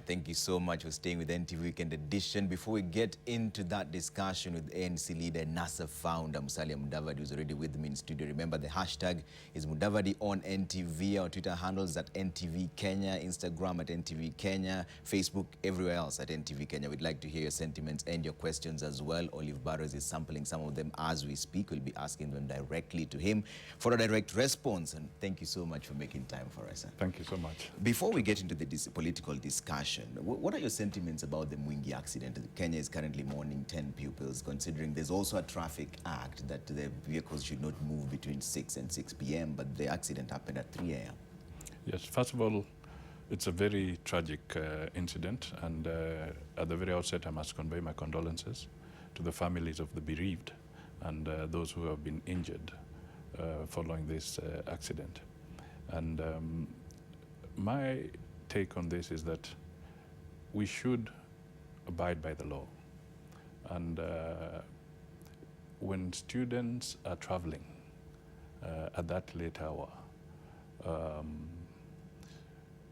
Thank you so much for staying with NTV Weekend Edition. Before we get into that discussion with ANC leader, NASA founder Musalia Mudavadi, who's already with me in studio. Remember, the hashtag is Mudavadi on NTV. Our Twitter handles at NTV Kenya, Instagram at NTV Kenya, Facebook, everywhere else at NTV Kenya. We'd like to hear your sentiments and your questions as well. Olive Barrows is sampling some of them as we speak. We'll be asking them directly to him for a direct response. And thank you so much for making time for us. Thank you so much. Before we get into the political discussion, what are your sentiments about the Mwingi accident? Kenya is currently mourning 10 pupils, considering there's also a traffic act that the vehicles should not move between 6 and 6 p.m., but the accident happened at 3 a.m. Yes, first of all, it's a very tragic incident, and at the very outset, I must convey my condolences to the families of the bereaved and those who have been injured following this accident. And my take on this is that we should abide by the law. And when students are traveling at that late hour,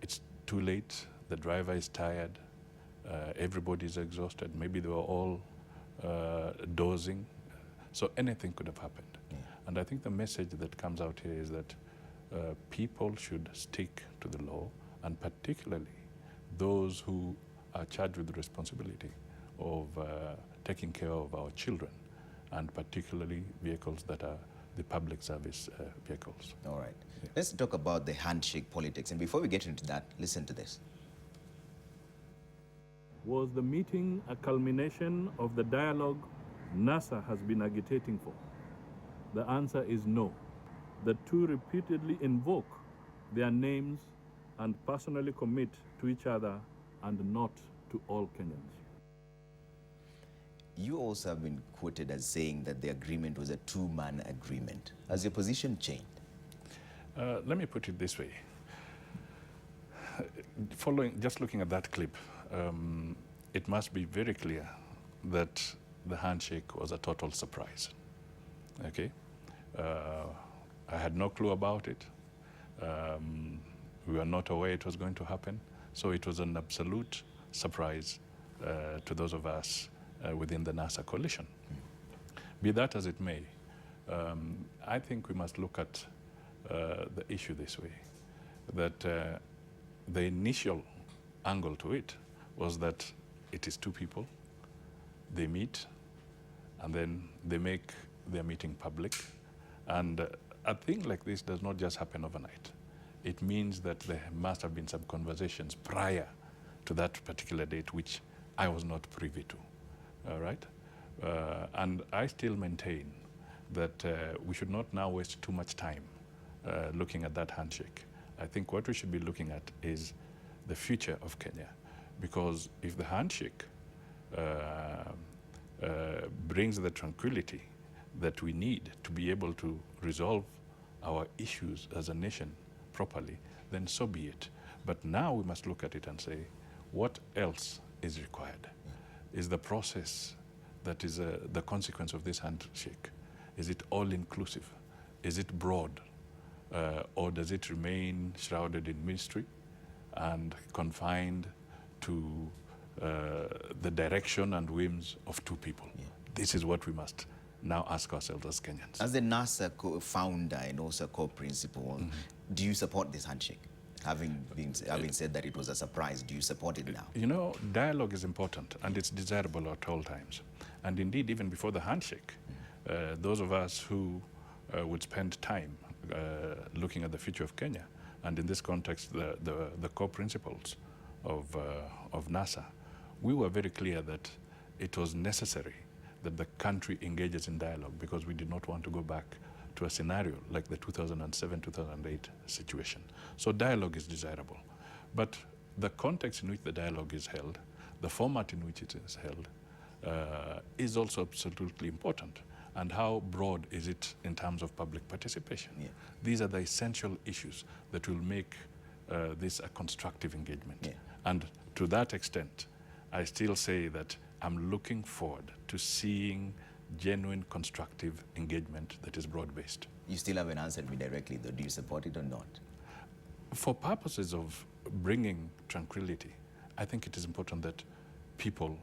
it's too late, the driver is tired, everybody's exhausted, maybe they were all dozing, so anything could have happened. Yeah. And I think the message that comes out here is that people should stick to the law, and particularly those who are charged with the responsibility of taking care of our children, and particularly vehicles that are the public service vehicles. All right. Yeah. Let's talk about the handshake politics. And before we get into that, listen to this. Was the meeting a culmination of the dialogue NASA has been agitating for? The answer is no. The two repeatedly invoke their names and personally commit to each other and not to all Kenyans. You also have been quoted as saying that the agreement was a two-man agreement. Has your position changed? Let me put it this way. Just looking at that clip, it must be very clear that the handshake was a total surprise. Okay? I had no clue about it. We were not aware it was going to happen. So it was an absolute surprise to those of us within the NASA coalition. Be that as it may, I think we must look at the issue this way, that the initial angle to it was that it is two people, they meet, and then they make their meeting public. And a thing like this does not just happen overnight. It means that there must have been some conversations prior to that particular date, which I was not privy to. All right? And I still maintain that we should not now waste too much time looking at that handshake. I think what we should be looking at is the future of Kenya, because if the handshake brings the tranquility that we need to be able to resolve our issues as a nation properly, then so be it. But now we must look at it and say, what else is required? Is the process that is the consequence of this handshake, is it all-inclusive? Is it broad? Or does it remain shrouded in mystery and confined to the direction and whims of two people? Yeah. This is what we must now ask ourselves as Kenyans. As the NASA founder and also co-principal, do you support this handshake? Having said that it was a surprise, do you support it now? You know, dialogue is important and it's desirable at all times. And indeed, even before the handshake, those of us who would spend time looking at the future of Kenya, and in this context, the co-principals of NASA, we were very clear that it was necessary that the country engages in dialogue, because we did not want to go back to a scenario like the 2007-2008 situation. So dialogue is desirable. But the context in which the dialogue is held, the format in which it is held, is also absolutely important. And how broad is it in terms of public participation? Yeah. These are the essential issues that will make this a constructive engagement. Yeah. And to that extent, I still say that I'm looking forward to seeing genuine constructive engagement that is broad-based. You still haven't answered me directly, though. Do you support it or not? For purposes of bringing tranquility I think it is important that people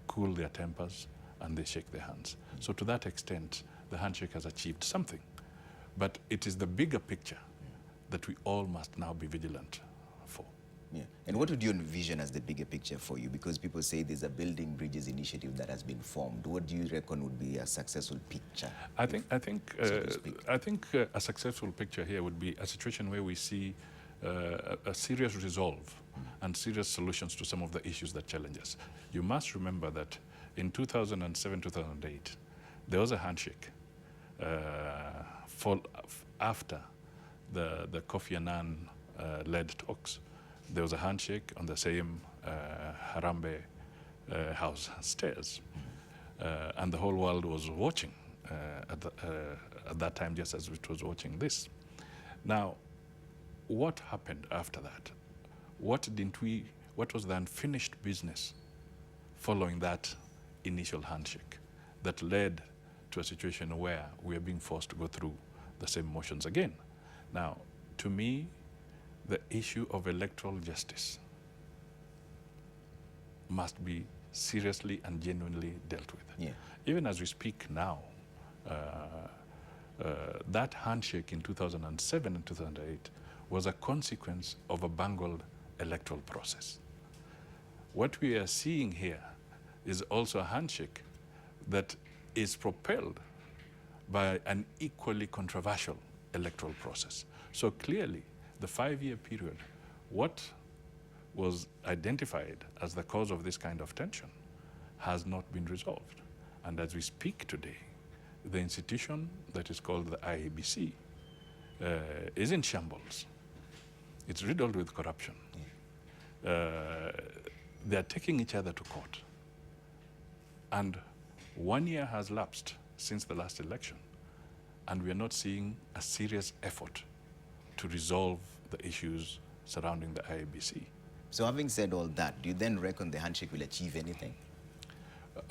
cool their tempers and they shake their hands. So to that extent, the handshake has achieved something. But it is the bigger picture that we all must now be vigilant for. Yeah. And what would you envision as the bigger picture for you? Because people say there's a Building Bridges initiative that has been formed. What do you reckon would be a successful picture? I think a successful picture here would be a situation where we see a serious resolve and serious solutions to some of the issues that challenge us. You must remember that in 2007-2008, there was a handshake after the Kofi Annan led talks. There was a handshake on the same Harambee House stairs. And the whole world was watching at that time, just as it was watching this. Now, what happened after that? What was the unfinished business following that initial handshake that led to a situation where we are being forced to go through the same motions again? Now, to me, the issue of electoral justice must be seriously and genuinely dealt with. Yeah. Even as we speak now, that handshake in 2007 and 2008 was a consequence of a bungled electoral process. What we are seeing here is also a handshake that is propelled by an equally controversial electoral process. So clearly, the 5-year period, what was identified as the cause of this kind of tension has not been resolved. And as we speak today, the institution that is called the IEBC is in shambles. It's riddled with corruption. They are taking each other to court. And 1 year has lapsed since the last election, and we are not seeing a serious effort to resolve the issues surrounding the IEBC. So having said all that, do you then reckon the handshake will achieve anything?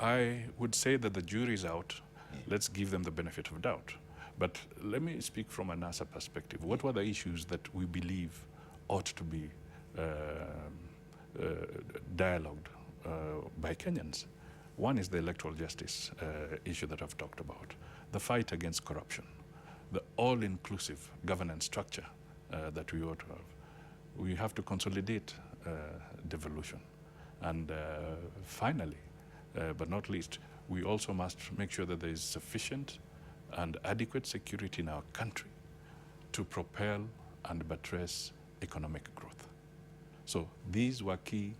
I would say that the jury is out. Yeah. Let's give them the benefit of doubt. But let me speak from a NASA perspective. What were the issues that we believe ought to be dialogued by Kenyans? One is the electoral justice issue that I've talked about, the fight against corruption, the all-inclusive governance structure that we ought to have. We have to consolidate devolution. And finally, but not least, we also must make sure that there is sufficient and adequate security in our country to propel and buttress economic growth. So these were key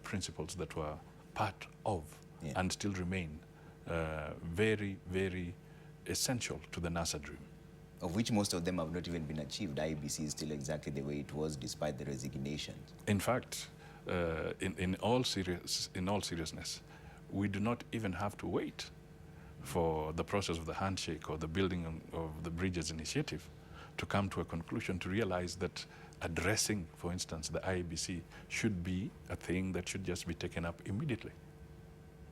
principles that were part of and still remain very, very essential to the NASA dream. Of which most of them have not even been achieved. IEBC is still exactly the way it was despite the resignations. In fact, in all seriousness, we do not even have to wait for the process of the handshake or the building of the Bridges initiative to come to a conclusion, to realize that addressing, for instance, the IEBC should be a thing that should just be taken up immediately.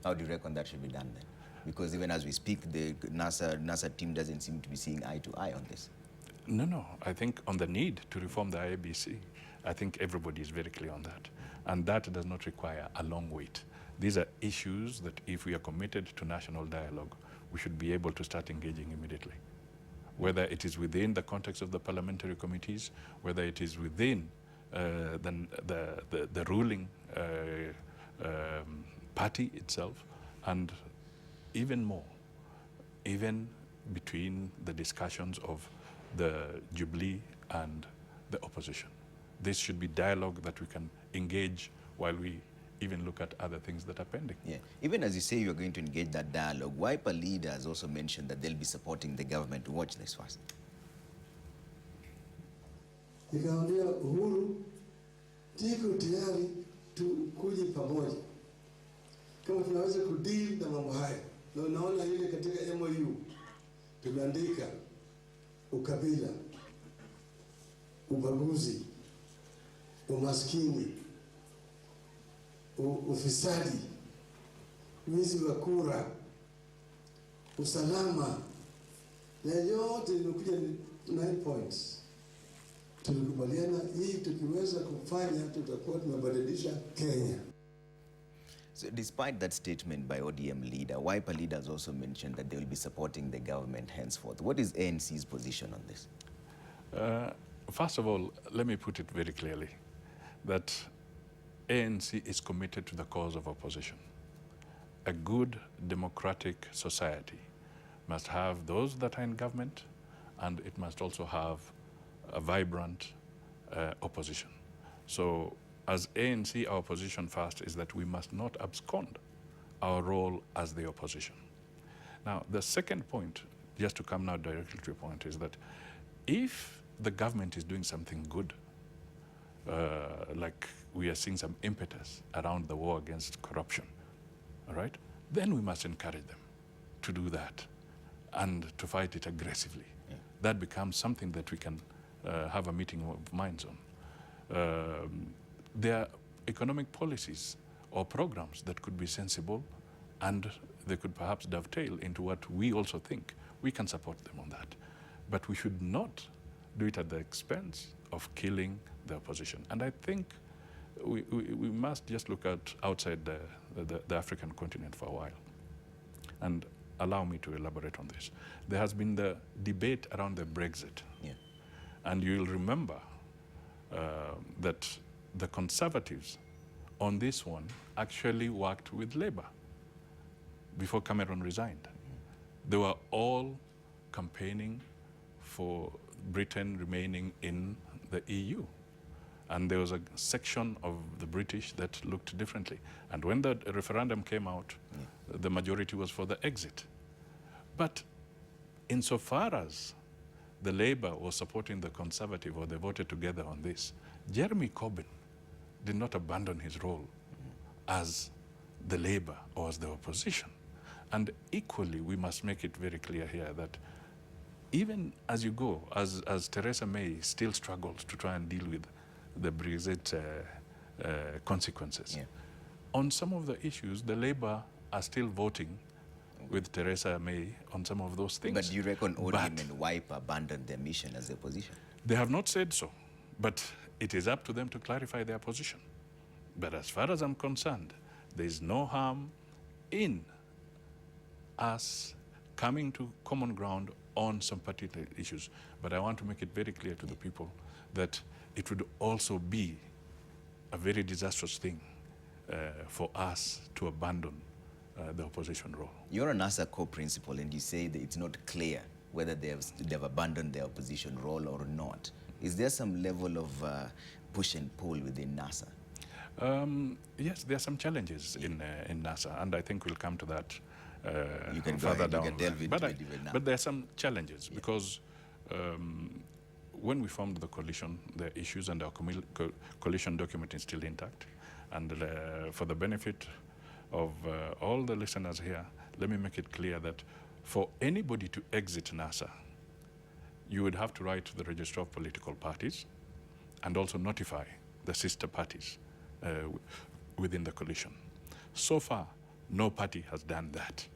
How do you reckon that should be done then? Because even as we speak, the NASA team doesn't seem to be seeing eye to eye on this. No. I think on the need to reform the IEBC, I think everybody is very clear on that. And that does not require a long wait. These are issues that if we are committed to national dialogue, we should be able to start engaging immediately. Whether it is within the context of the parliamentary committees, whether it is within the ruling party itself, and even more, even between the discussions of the Jubilee and the opposition. This should be dialogue that we can engage while we even look at other things that are pending. Yeah. Even as you say you're going to engage that dialogue, Wiper leaders also mentioned that they'll be supporting the government. Watch this first. Nikamwambia Uhuru, tiko tayari tukuje pamoja kama tunaweza kudeal na mambo haya. Na unaona ile katika MOU tumeandika ukabila, ubaguzi, umaskini, ufisadi, wizi wa kura, usalama, na yote imekuja 9 points. tulikubaliana hii tukiweza kufanya tutakuwa tumebadilisha Kenya. So despite that statement by ODM leader, Wiper leaders also mentioned that they will be supporting the government henceforth. What is ANC's position on this? First of all, let me put it very clearly that ANC is committed to the cause of opposition. A good democratic society must have those that are in government, and it must also have a vibrant opposition. So as ANC, our position first is that we must not abscond our role as the opposition. Now, the second point, just to come now directly to your point, is that if the government is doing something good, like we are seeing some impetus around the war against corruption, all right, then we must encourage them to do that and to fight it aggressively. Yeah. That becomes something that we can have a meeting of minds on. There are economic policies or programs that could be sensible, and they could perhaps dovetail into what we also think. We can support them on that. But we should not do it at the expense of killing the opposition. And I think we must just look at outside the African continent for a while. And allow me to elaborate on this. There has been the debate around the Brexit. Yeah. And you'll remember that the Conservatives on this one actually worked with Labour before Cameron resigned. They were all campaigning for Britain remaining in the EU. And there was a section of the British that looked differently. And when the referendum came out, the majority was for the exit. But insofar as the Labour was supporting the Conservative, or they voted together on this, Jeremy Corbyn did not abandon his role as the Labour or as the opposition. And equally, we must make it very clear here that even as you go, as Theresa May still struggles to try and deal with the Brexit consequences, on some of the issues, the Labour are still voting with Theresa May on some of those things. But do you reckon ODM and Wiper abandoned their mission as the opposition? They have not said so, but it is up to them to clarify their position. But as far as I'm concerned, there is no harm in us coming to common ground on some particular issues. But I want to make it very clear to the people that it would also be a very disastrous thing for us to abandon the opposition role. You're a NASA co-principal, and you say that it's not clear whether they've abandoned their opposition role or not. Is there some level of push and pull within NASA? Yes, there are some challenges in NASA, and I think we'll come to that you can further down. You can delve into it even now. But there are some challenges because when we formed the coalition, the issues and our coalition document is still intact. And for the benefit of all the listeners here, let me make it clear that for anybody to exit NASA, you would have to write to the Register of Political Parties and also notify the sister parties within the coalition. So far, no party has done that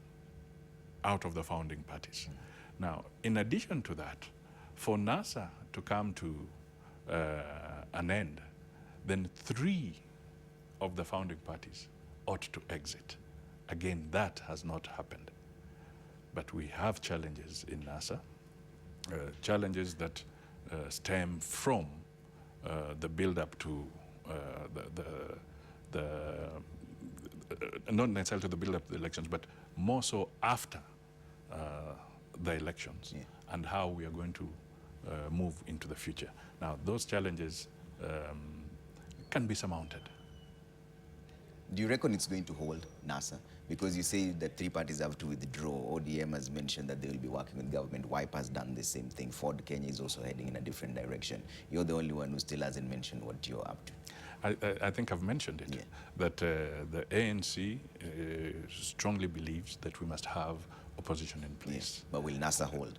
out of the founding parties. Now, in addition to that, for NASA to come to an end, then 3 of the founding parties ought to exit. Again, that has not happened. But we have challenges in NASA, challenges that stem from the build-up to not necessarily to the build-up to the elections, but more so after the elections and how we are going to move into the future. Now, those challenges can be surmounted. Do you reckon it's going to hold NASA? Because you say that 3 parties have to withdraw. ODM has mentioned that they will be working with government. Wiper has done the same thing. Ford Kenya is also heading in a different direction. You're the only one who still hasn't mentioned what you're up to. I think I've mentioned it, that the ANC strongly believes that we must have opposition in place. But will NASA hold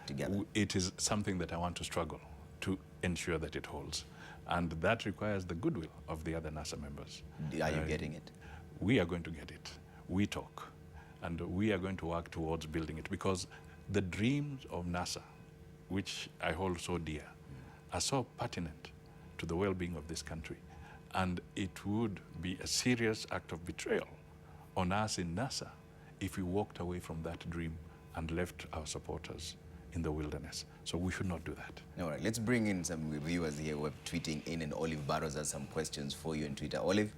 together? It is something that I want to struggle to ensure that it holds. And that requires the goodwill of the other NASA members. Are you getting it? We are going to get it. We talk. And we are going to work towards building it, because the dreams of NASA, which I hold so dear, are so pertinent to the well-being of this country. And it would be a serious act of betrayal on us in NASA if we walked away from that dream and left our supporters in the wilderness. So we should not do that. All right, let's bring in some viewers here who are tweeting in, and Olive Barrows has some questions for you on Twitter. Olive?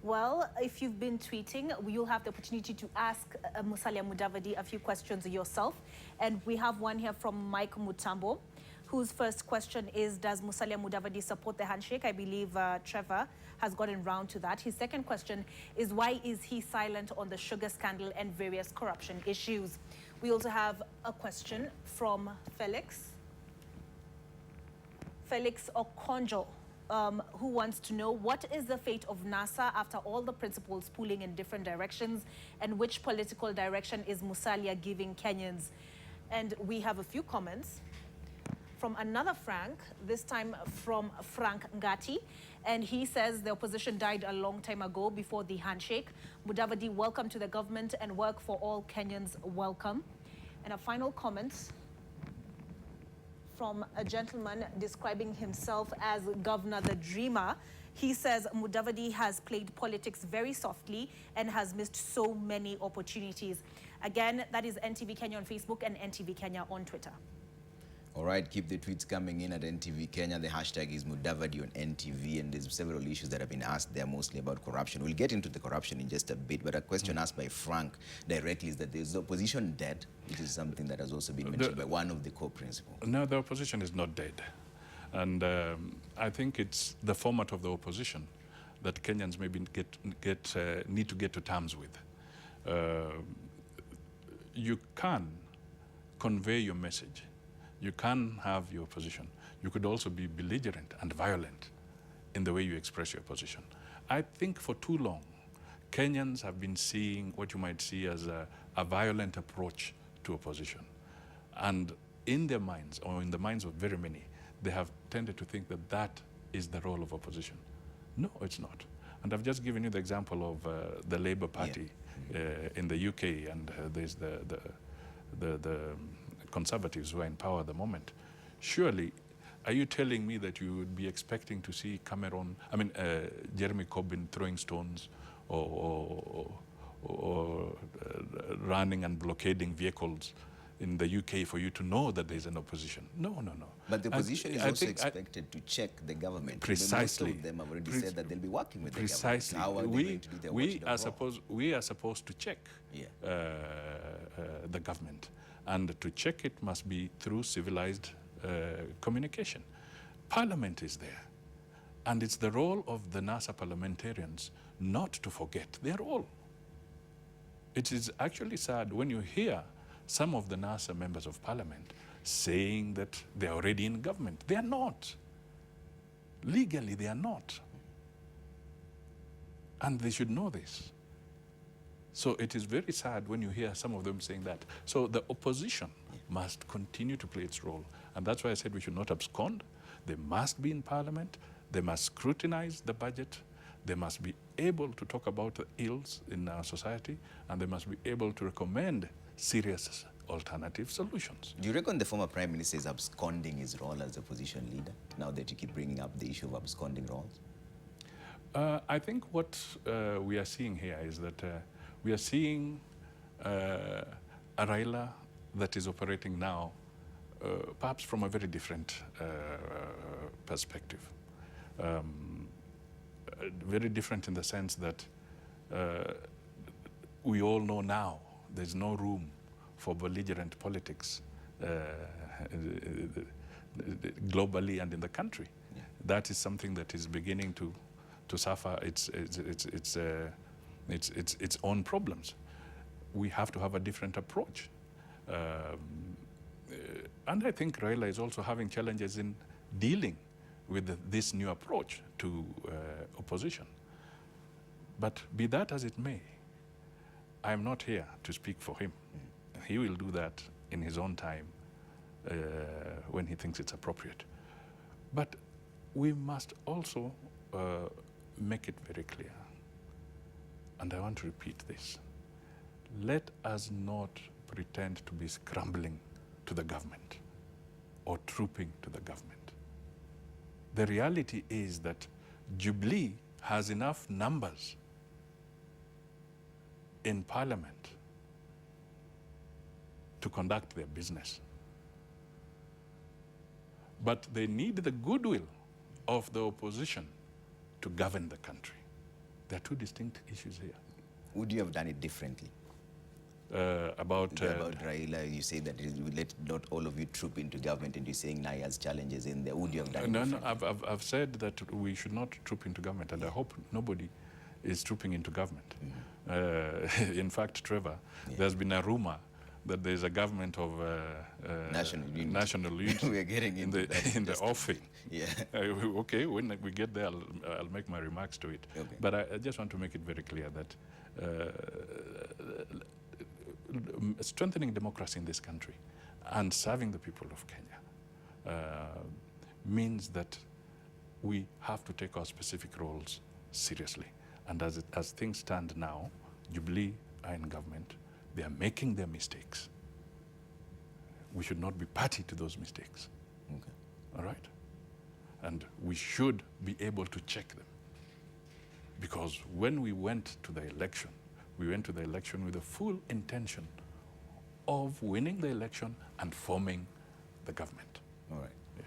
Well, if you've been tweeting, you'll have the opportunity to ask Musalia Mudavadi a few questions yourself. And we have one here from Mike Mutambo, whose first question is, does Musalia Mudavadi support the handshake? I believe Trevor has gotten round to that. His second question is, why is he silent on the sugar scandal and various corruption issues? We also have a question from Felix Okonjo, who wants to know, what is the fate of NASA after all the principals pulling in different directions, and which political direction is Musalia giving Kenyans? And we have a few comments from another Frank, this time from Frank Ngati, and he says the opposition died a long time ago before the handshake. Mudavadi, welcome to the government, and work for all Kenyans, welcome. And a final comment from a gentleman describing himself as Governor the Dreamer. He says Mudavadi has played politics very softly and has missed so many opportunities. Again, that is NTV Kenya on Facebook and NTV Kenya on Twitter. All right, keep the tweets coming in at NTV Kenya. The hashtag is Mudavadi on NTV, and there's several issues that have been asked there, mostly about corruption. We'll get into the corruption in just a bit, but a question asked by Frank directly is that there's the opposition dead, which is something that has also been mentioned by one of the co-principals. No, the opposition is not dead. And I think it's the format of the opposition that Kenyans maybe need to get to terms with. You can convey your message. You can have your position. You could also be belligerent and violent in the way you express your position. I think for too long, Kenyans have been seeing what you might see as a violent approach to opposition. And in their minds, or in the minds of very many, they have tended to think that that is the role of opposition. No, it's not. And I've just given you the example of the Labour Party in the UK, and there's the Conservatives who are in power at the moment. Surely, are you telling me that you would be expecting to see Jeremy Corbyn throwing stones or running and blockading vehicles in the UK for you to know that there's an opposition? No, no, no. But the opposition is also expected to check the government. Precisely. Most of them have already said that they'll be working with the government. Precisely. How are they going to do their we are supposed to check the government. And to check it must be through civilized communication. Parliament is there. And it's the role of the NASA parliamentarians not to forget their role. It is actually sad when you hear some of the NASA members of parliament saying that they're already in government. They are not. Legally, they are not. And they should know this. So it is very sad when you hear some of them saying that. So the opposition must continue to play its role. And that's why I said we should not abscond. They must be in parliament. They must scrutinize the budget. They must be able to talk about the ills in our society. And they must be able to recommend serious alternative solutions. Do you reckon the former Prime Minister is absconding his role as opposition leader, now that you keep bringing up the issue of absconding roles? I think what we are seeing here is that we are seeing a Raila that is operating now, perhaps from a very different perspective. Very different in the sense that we all know now there's no room for belligerent politics globally and in the country. Yeah. That is something that is beginning to suffer its own problems. We have to have a different approach. And I think Raila is also having challenges in dealing with this new approach to opposition. But be that as it may, I am not here to speak for him. He will do that in his own time when he thinks it's appropriate. But we must also make it very clear, and I want to repeat this. Let us not pretend to be scrambling to the government. or trooping to the government. The reality is that Jubilee has enough numbers in parliament to conduct their business. But they need the goodwill of the opposition to govern the country. There are two distinct issues here. Would you have done it differently? About Raila, you say that you let not all of you troop into government, and you're saying now he has challenges in there. Would you have done it differently? I've said that we should not troop into government, and I hope nobody is trooping into government. In fact, Trevor, there's been a rumor that there's a government of national unity. We are getting into in the offing. Yeah. Okay, when we get there, I'll make my remarks to it. Okay. But I just want to make it very clear that strengthening democracy in this country and serving the people of Kenya means that we have to take our specific roles seriously. And as things stand now, Jubilee are in government. They are making their mistakes. We should not be party to those mistakes. Okay. All right? And we should be able to check them. Because when we went to the election, we went to the election with the full intention of winning the election and forming the government. All right. Yeah.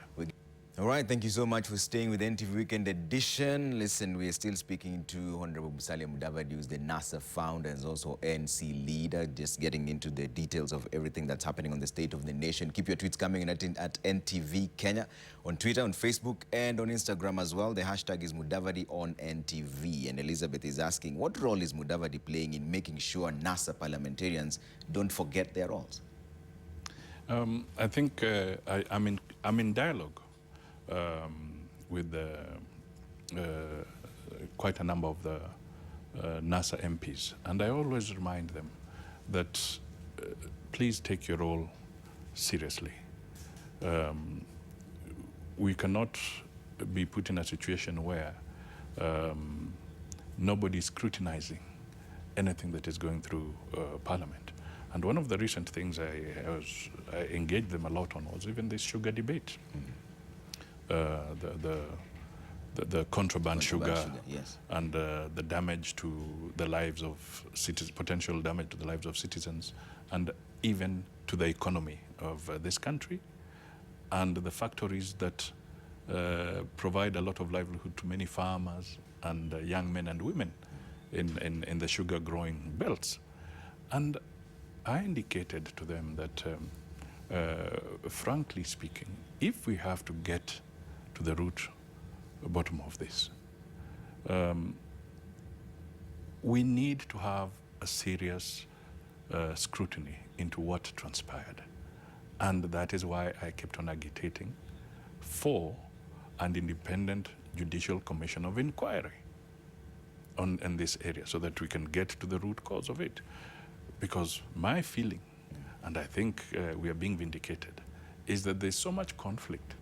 All right, thank you so much for staying with NTV Weekend Edition. Listen, we are still speaking to Honorable Musalia Mudavadi, who's the NASA founder and also ANC leader, just getting into the details of everything that's happening on the state of the nation. Keep your tweets coming in at NTV Kenya, on Twitter, on Facebook, and on Instagram as well. The hashtag is Mudavadi on NTV. And Elizabeth is asking, what role is Mudavadi playing in making sure NASA parliamentarians don't forget their roles? I think I'm in dialogue with quite a number of the NASA MPs. And I always remind them that please take your role seriously. We cannot be put in a situation where nobody is scrutinizing anything that is going through Parliament. And one of the recent things I engaged them a lot on was even this sugar debate. The contraband sugar, yes. And the damage to the lives of citizens, potential damage to the lives of citizens, and even to the economy of this country, and the factories that provide a lot of livelihood to many farmers and young men and women in the sugar growing belts. And I indicated to them that, frankly speaking, if we have to get to the bottom of this, we need to have a serious scrutiny into what transpired. And that is why I kept on agitating for an independent judicial commission of inquiry in this area so that we can get to the root cause of it. Because my feeling, and I think we are being vindicated, is that there's so much conflict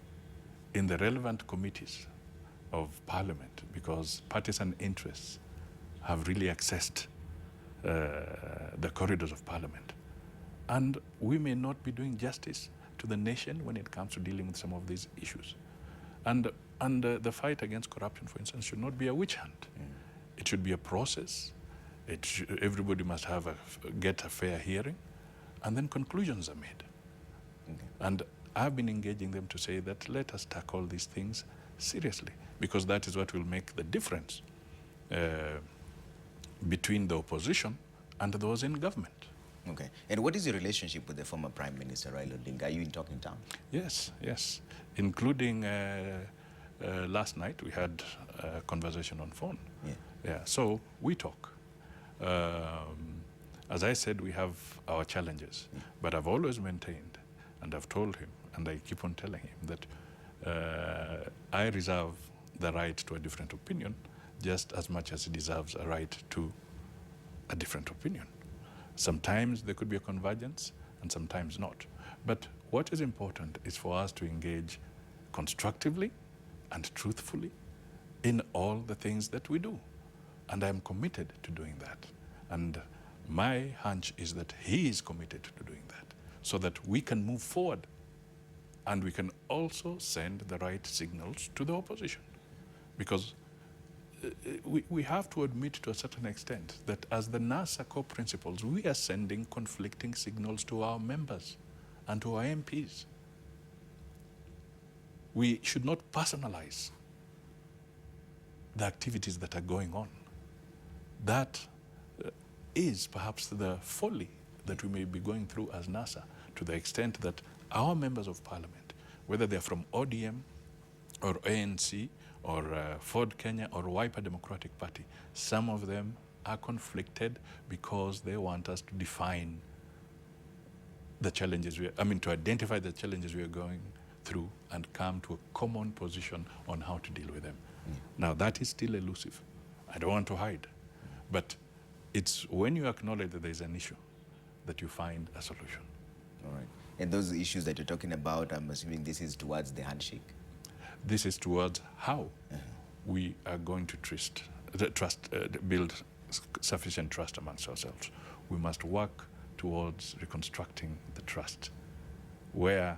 in the relevant committees of Parliament because partisan interests have really accessed the corridors of Parliament. And we may not be doing justice to the nation when it comes to dealing with some of these issues. And the fight against corruption, for instance, should not be a witch hunt. It should be a process. Everybody must get a fair hearing, and then conclusions are made. Okay. And I've been engaging them to say that let us tackle these things seriously, because that is what will make the difference between the opposition and those in government. Okay. And what is your relationship with the former Prime Minister, Raila Odinga? Are you in talking town? Yes, yes. Including last night, we had a conversation on phone. Yeah. So we talk. As I said, we have our challenges, but I've always maintained, and I've told him, and I keep on telling him that I reserve the right to a different opinion just as much as he deserves a right to a different opinion. Sometimes there could be a convergence and sometimes not. But what is important is for us to engage constructively and truthfully in all the things that we do. And I'm committed to doing that. And my hunch is that he is committed to doing that so that we can move forward And we can also send the right signals to the opposition. Because we have to admit to a certain extent that as the NASA core principles, we are sending conflicting signals to our members and to our MPs. We should not personalize the activities that are going on. That is perhaps the folly that we may be going through as NASA, to the extent that our members of parliament, whether they're from ODM or ANC or Ford Kenya or Wiper Democratic Party, some of them are conflicted because they want us to define the challenges to identify the challenges we are going through and come to a common position on how to deal with them. Now, that is still elusive. I don't want to hide. But it's when you acknowledge that there's an issue that you find a solution. All right. And those issues that you're talking about, I'm assuming this is towards the handshake? This is towards how we are going to build sufficient trust amongst ourselves. We must work towards reconstructing the trust. Where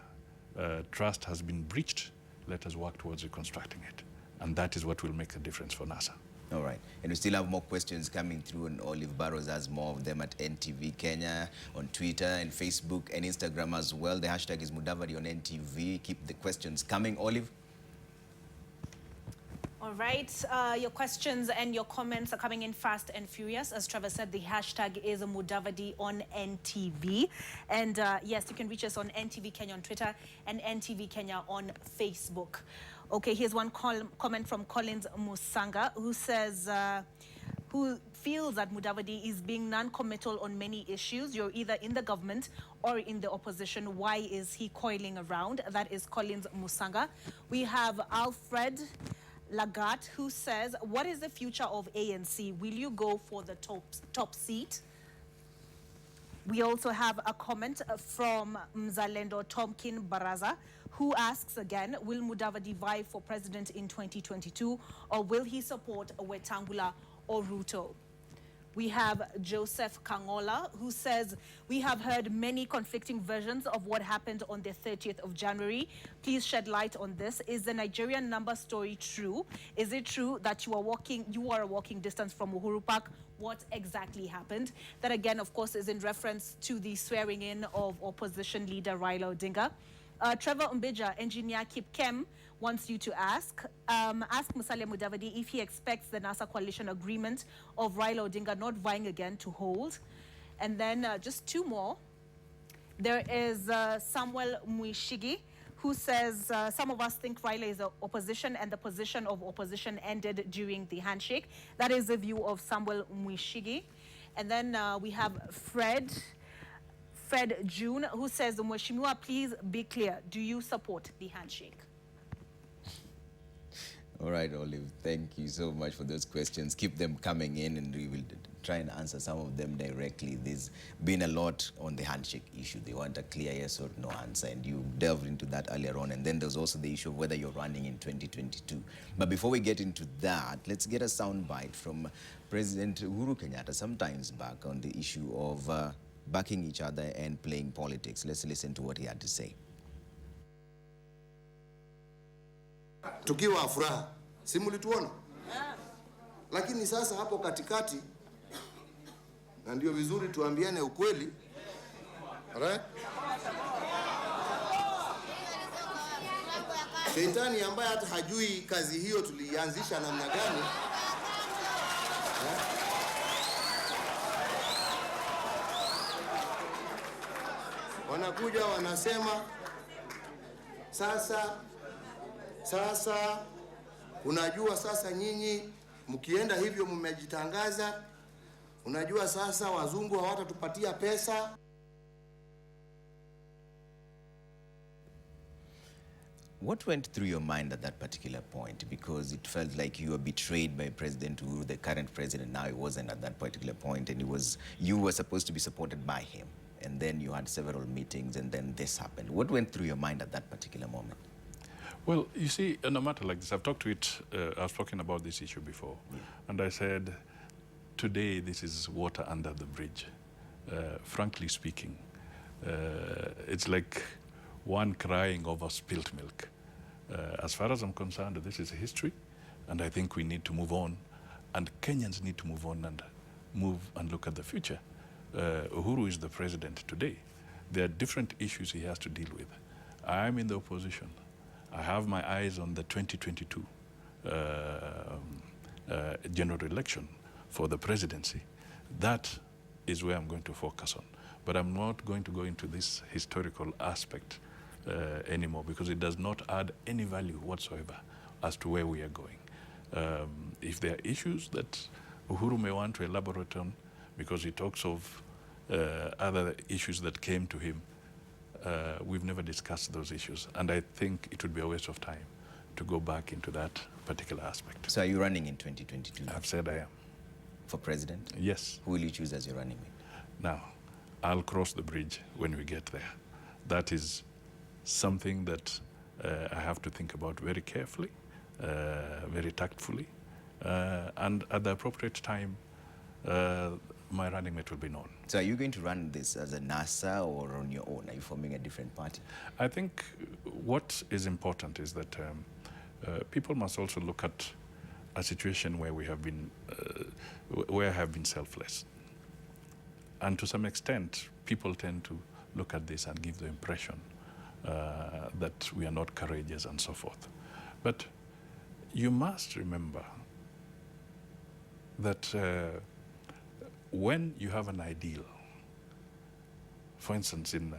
trust has been breached, let us work towards reconstructing it. And that is what will make a difference for NASA. All right. And we still have more questions coming through, and Olive Barrows has more of them at NTV Kenya, on Twitter and Facebook and Instagram as well. The hashtag is Mudavadi on NTV. Keep the questions coming. Olive? All right, your questions and your comments are coming in fast and furious. As Trevor said, the hashtag is Mudavadi on NTV. And yes, you can reach us on NTV Kenya on Twitter and NTV Kenya on Facebook. Okay, here's one comment from Collins Musanga, who says, who feels that Mudavadi is being non-committal on many issues. You're either in the government or in the opposition. Why is he coiling around? That is Collins Musanga. We have Alfred Lagat, who says, what is the future of ANC? Will you go for the top seat? We also have a comment from Mzalendo Tomkin Baraza, who asks again, will Mudavadi vie for president in 2022, or will he support Wetangula or Ruto? We have Joseph Kangola, who says, we have heard many conflicting versions of what happened on the 30th of January. Please shed light on this. Is the Nigerian number story true? Is it true that you are a walking distance from Uhuru Park? What exactly happened? That again, of course, is in reference to the swearing in of opposition leader Raila Odinga. Trevor Umbija, engineer Kip Kem, wants you to ask Musalia Mudavadi if he expects the NASA coalition agreement of Raila Odinga not vying again to hold. And then just two more. There is Samuel Mwishigi, who says, some of us think Raila is opposition and the position of opposition ended during the handshake. That is the view of Samuel Mwishigi. And then we have Fred June, who says, Mheshimiwa, please be clear. Do you support the handshake? All right, Olive, thank you so much for those questions. Keep them coming in and we will try and answer some of them directly. There's been a lot on the handshake issue. They want a clear yes or no answer, and you delved into that earlier on. And then there's also the issue of whether you're running in 2022. But before we get into that, let's get a soundbite from President Uhuru Kenyatta some times back on the issue of backing each other and playing politics. Let's listen to what he had to say. Tukiwa furaha, si mlituona? Lakini sasa hapo katikati, na ndio vizuri tuambiane ukweli. Alright? Shetani ambaye hata hajui kazi hiyo tulianzisha namna gani. Wanakuja wanasema sasa unajua sasa nyinyi mkienda hivyo mmejitangaza, unajua sasa wazungu hawatatupatia pesa. What went through your mind at that particular point? Because it felt like you were betrayed by President Uhuru, the current president. Now he wasn't at that particular point, and you were supposed to be supported by him. And then you had several meetings, and then this happened. What went through your mind at that particular moment? Well, you see, in a matter like this, I've spoken about this issue before. Yeah. And I said, today this is water under the bridge. Frankly speaking, it's like one crying over spilt milk. As far as I'm concerned, this is history, and I think we need to move on, and Kenyans need to move on and look at the future. Uhuru is the president today. There are different issues he has to deal with. I'm in the opposition. I have my eyes on the 2022 general election for the presidency. That is where I'm going to focus on. But I'm not going to go into this historical aspect anymore, because it does not add any value whatsoever as to where we are going. If there are issues that Uhuru may want to elaborate on, because he talks of other issues that came to him, we've never discussed those issues. And I think it would be a waste of time to go back into that particular aspect. So are you running in 2022? I've said I am. For president? Yes. Who will you choose as your running mate? Now, I'll cross the bridge when we get there. That is something that I have to think about very carefully, very tactfully, and at the appropriate time, my running mate will be known. So are you going to run this as a NASA or on your own? Are you forming a different party? I think what is important is that people must also look at a situation where we have been, where I have been selfless. And to some extent, people tend to look at this and give the impression that we are not courageous and so forth. But you must remember that when you have an ideal, for instance, in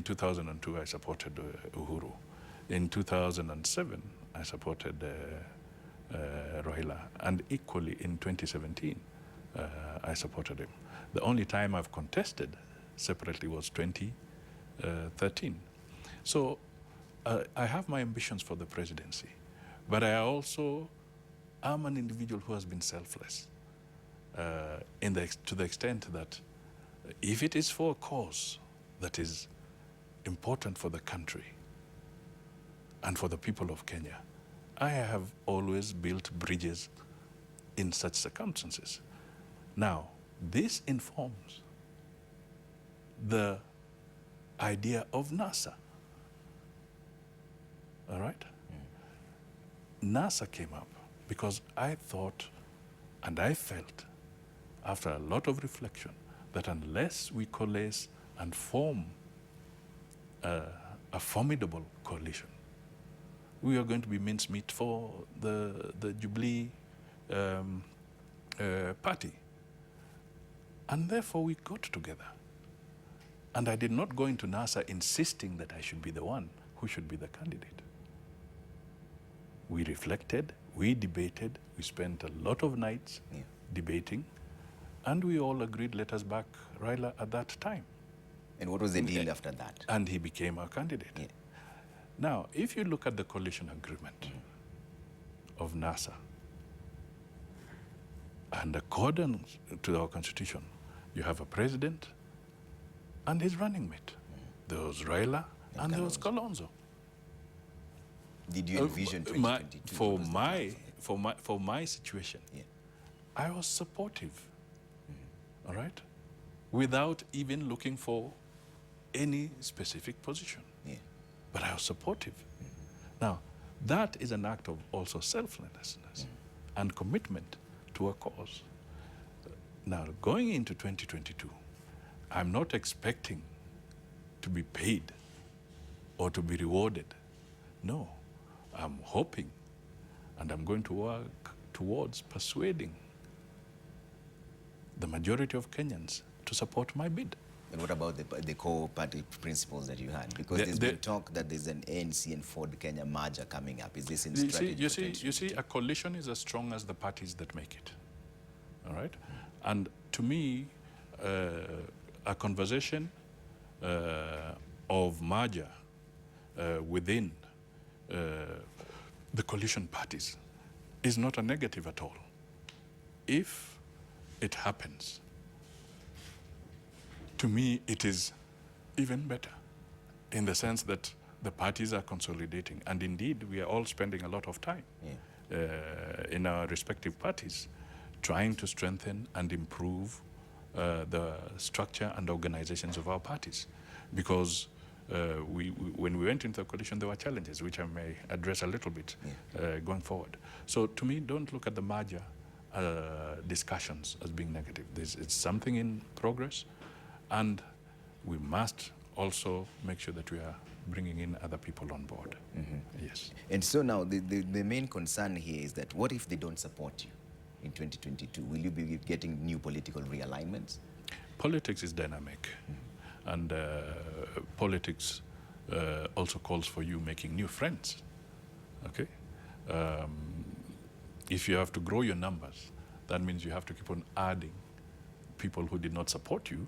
2002, I supported Uhuru. In 2007, I supported Raila. And equally in 2017, I supported him. The only time I've contested separately was 2013. So I have my ambitions for the presidency, but I also am an individual who has been selfless to the extent that if it is for a cause that is important for the country and for the people of Kenya, I have always built bridges in such circumstances. Now, this informs the idea of NASA. All right? NASA came up because I thought and I felt, after a lot of reflection, that unless we coalesce and form a formidable coalition, we are going to be mincemeat for the Jubilee party. And therefore we got together. And I did not go into NASA insisting that I should be the one who should be the candidate. We reflected, we debated, we spent a lot of nights debating, and we all agreed, let us back Raila at that time. And what was the deal after that? And he became our candidate. Yeah. Now, if you look at the coalition agreement of NASA, and according to our constitution, you have a president and his running mate. There was Raila and there was Kalonzo. Did you envision 2022? For my situation, I was supportive, all right, without even looking for any specific position. But I was supportive. Now, that is an act of also selflessness and commitment to a cause. Now, going into 2022, I'm not expecting to be paid or to be rewarded. No, I'm hoping and I'm going to work towards persuading the majority of Kenyans to support my bid. And what about the core party principles that you had? Because there's been talk that there's an ANC and Ford Kenya merger coming up. Is this in strategy? You see, a coalition is as strong as the parties that make it. All right? And to me, a conversation of merger within the coalition parties is not a negative at all. If it happens, to me, it is even better in the sense that the parties are consolidating. And indeed, we are all spending a lot of time in our respective parties trying to strengthen and improve the structure and organizations of our parties. Because when we went into the coalition, there were challenges, which I may address a little bit going forward. So to me, don't look at the merger discussions as being negative. It's something in progress, and we must also make sure that we are bringing in other people on board. Yes. And so now the main concern here is that what if they don't support you in 2022? Will you be getting new political realignments? Politics is dynamic, and politics also calls for you making new friends. Okay. If you have to grow your numbers, that means you have to keep on adding people who did not support you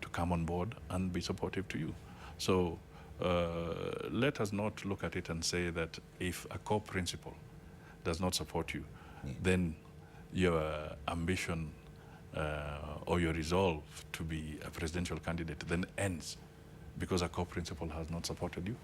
to come on board and be supportive to you. So let us not look at it and say that if a core principle does not support you, then your ambition or your resolve to be a presidential candidate then ends because a core principle has not supported you.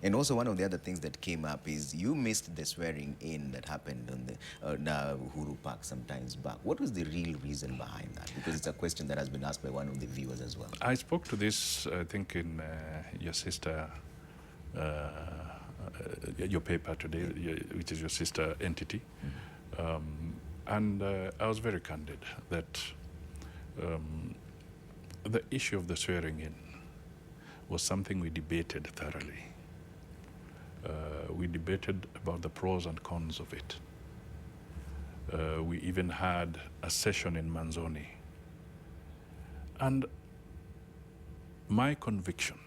And also one of the other things that came up is you missed the swearing in that happened on the Uhuru Park some times back. What was the real reason behind that? Because it's a question that has been asked by one of the viewers as well. I spoke to this, I think, in your sister, your paper today, which is your sister entity. And I was very candid that the issue of the swearing in was something we debated thoroughly. We debated about the pros and cons of it. We even had a session in Manzoni. And my conviction,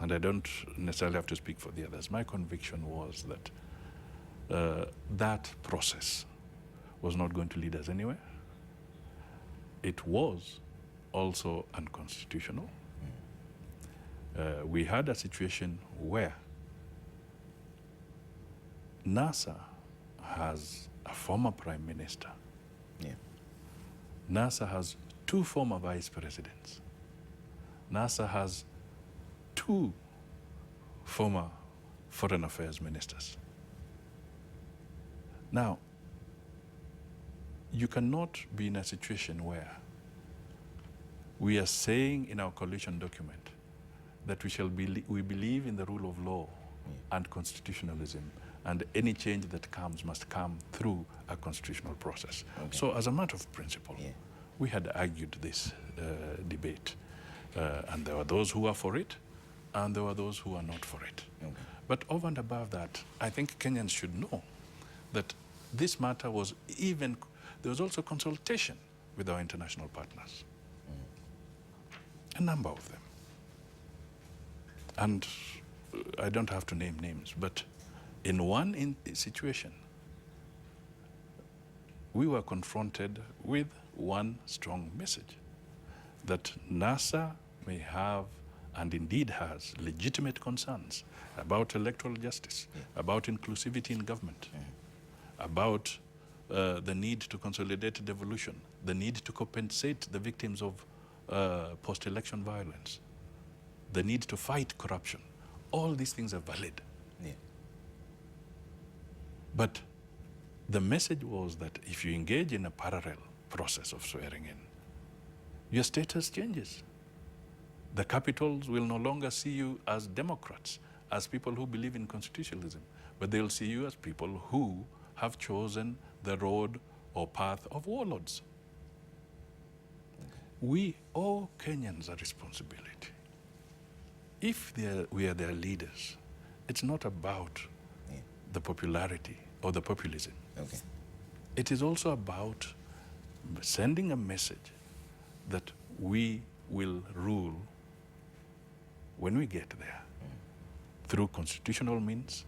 and I don't necessarily have to speak for the others, my conviction was that that process was not going to lead us anywhere. It was also unconstitutional. We had a situation where NASA has a former prime minister. NASA has 2 former vice presidents. NASA has 2 former foreign affairs ministers. Now, you cannot be in a situation where we are saying in our coalition document that we believe in the rule of law and constitutionalism, and any change that comes must come through a constitutional process. So as a matter of principle, we had argued this debate, and there were those who are for it, and there were those who are not for it. But over and above that, I think Kenyans should know that this matter was there was also consultation with our international partners, a number of them. And I don't have to name names, but in one situation, we were confronted with one strong message, that NASA may have, and indeed has, legitimate concerns about electoral justice, about inclusivity in government, about the need to consolidate devolution, the need to compensate the victims of post-election violence, the need to fight corruption. All these things are valid. But the message was that if you engage in a parallel process of swearing in, your status changes. The capitals will no longer see you as Democrats, as people who believe in constitutionalism, but they'll see you as people who have chosen the road or path of warlords. We owe Kenyans a responsibility. If we are their leaders, it's not about the popularity or the populism. It is also about sending a message that we will rule when we get there through constitutional means,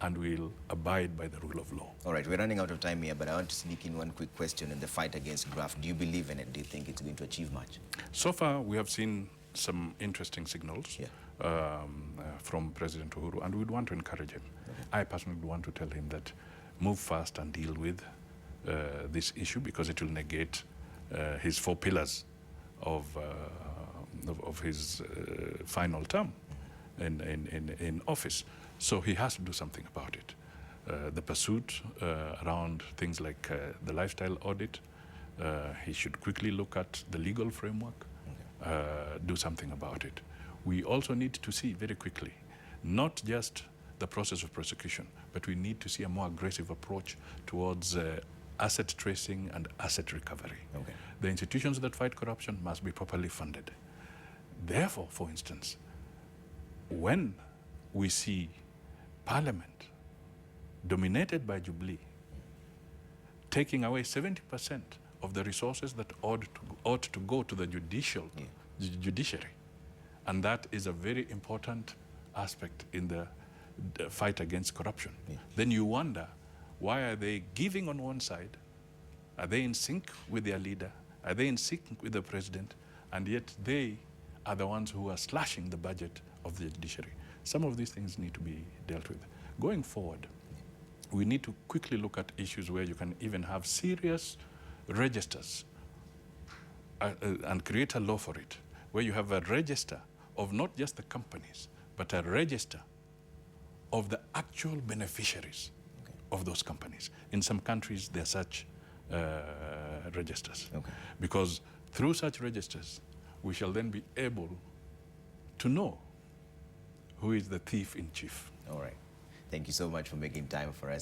and we'll abide by the rule of law. All right, we're running out of time here, but I want to sneak in one quick question in the fight against graft. Do you believe in it? Do you think it's going to achieve much? So far, we have seen some interesting signals from President Uhuru, and we'd want to encourage him. I personally would want to tell him that move fast and deal with this issue, because it will negate his 4 pillars of his final term in office. So he has to do something about it. The pursuit around things like the lifestyle audit, he should quickly look at the legal framework, do something about it. We also need to see very quickly, not just the process of prosecution, but we need to see a more aggressive approach towards asset tracing and asset recovery. Okay. The institutions that fight corruption must be properly funded. Therefore, for instance, when we see Parliament dominated by Jubilee taking away 70% of the resources that ought to go to the judiciary, and that is a very important aspect in the fight against corruption, then you wonder, why are they giving on one side? Are they in sync with their leader? Are they in sync with the president? And yet they are the ones who are slashing the budget of the judiciary. Some of these things need to be dealt with. Going forward, we need to quickly look at issues where you can even have serious registers and create a law for it, where you have a register of not just the companies, but a register of the actual beneficiaries of those companies. In some countries, there are such registers. Because through such registers, we shall then be able to know who is the thief in chief. All right. Thank you so much for making time for us.